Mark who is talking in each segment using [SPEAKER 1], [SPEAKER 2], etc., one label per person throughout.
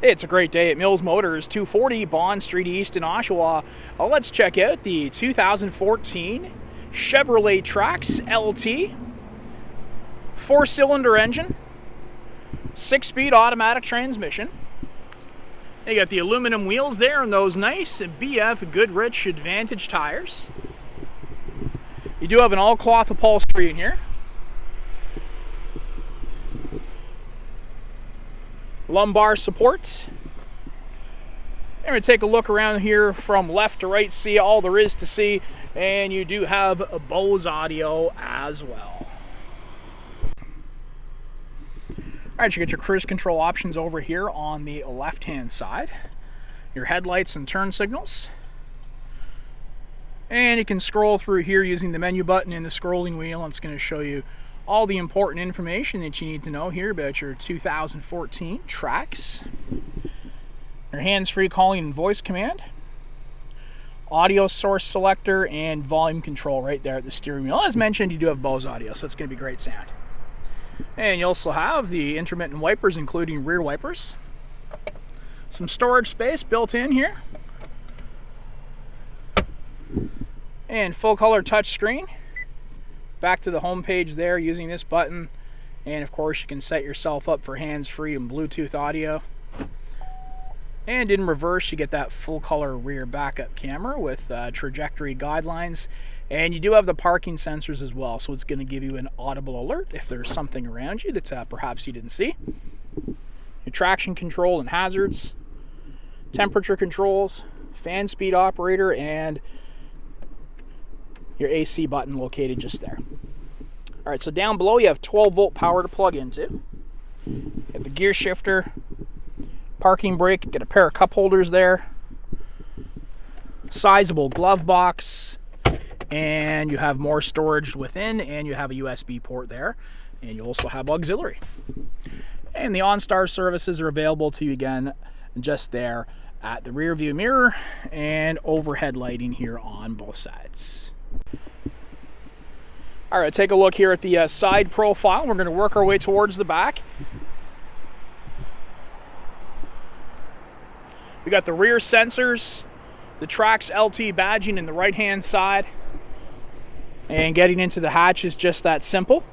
[SPEAKER 1] It's a great day at Mills Motors, 240 Bond Street East in Oshawa. Let's check out the 2014 Chevrolet Trax LT. 4-cylinder engine, 6-speed automatic transmission. You got the aluminum wheels there and those nice BF Goodrich Advantage tires. You do have an all-cloth upholstery in here. Lumbar support. And we're going to take a look around here from left to right, see all there is to see, and you do have a Bose audio as well. Alright, you get your cruise control options over here on the left hand side, your headlights and turn signals, and you can scroll through here using the menu button and the scrolling wheel, and it's going to show you all the important information that you need to know here about your 2014 Trax. Your hands-free calling and voice command, audio source selector, and volume control right there at the steering wheel. As mentioned, you do have Bose audio, so it's going to be great sound. And you also have the intermittent wipers, including rear wipers. Some storage space built in here. And full color touchscreen. Back to the home page there using this button, and of course you can set yourself up for hands-free and Bluetooth audio. And in reverse you get that full color rear backup camera with trajectory guidelines, and you do have the parking sensors as well, so it's going to give you an audible alert if there's something around you that perhaps you didn't see. Your traction control and hazards, temperature controls, fan speed operator, and your AC button located just there. Alright, so down below you have 12-volt power to plug into. You have the gear shifter, parking brake, get a pair of cup holders there, sizable glove box, and you have more storage within, and you have a USB port there, and you also have auxiliary. And the OnStar services are available to you again just there at the rear view mirror and overhead lighting here on both sides. Alright, take a look here at the side profile. We're going to work our way towards the back. We got the rear sensors, the Trax LT badging in the right hand side, and getting into the hatch is just that simple.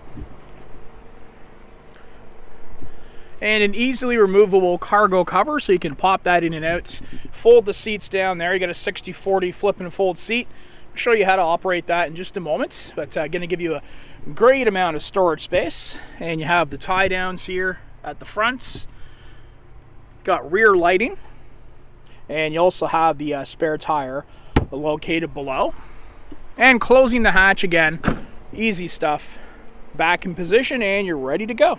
[SPEAKER 1] And an easily removable cargo cover, so you can pop that in and out. Fold the seats down there. You got a 60/40 flip and fold seat. I'll show you how to operate that in just a moment, but going to give you a great amount of storage space. And you have the tie downs here at the front. Got rear lighting, and you also have the spare tire located below. And closing the hatch again, easy stuff. Back in position and you're ready to go.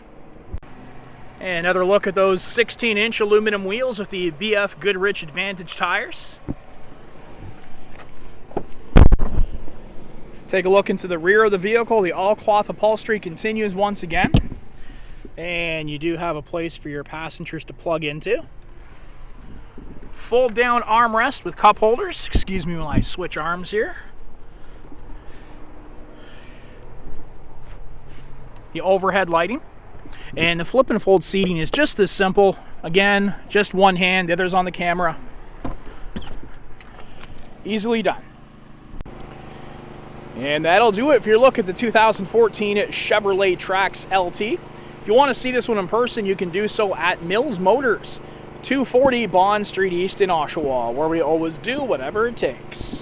[SPEAKER 1] And another look at those 16-inch aluminum wheels with the BF Goodrich Advantage tires. Take a look into the rear of the vehicle. The all-cloth upholstery continues once again. And you do have a place for your passengers to plug into. Fold down armrest with cup holders. Excuse me while I switch arms here. The overhead lighting. And the flip and fold seating is just this simple. Again, just one hand, the other's on the camera. Easily done. And that'll do it if you're looking at the 2014 Chevrolet Trax LT. If you want to see this one in person, you can do so at Mills Motors, 240 Bond Street East in Oshawa, where we always do whatever it takes.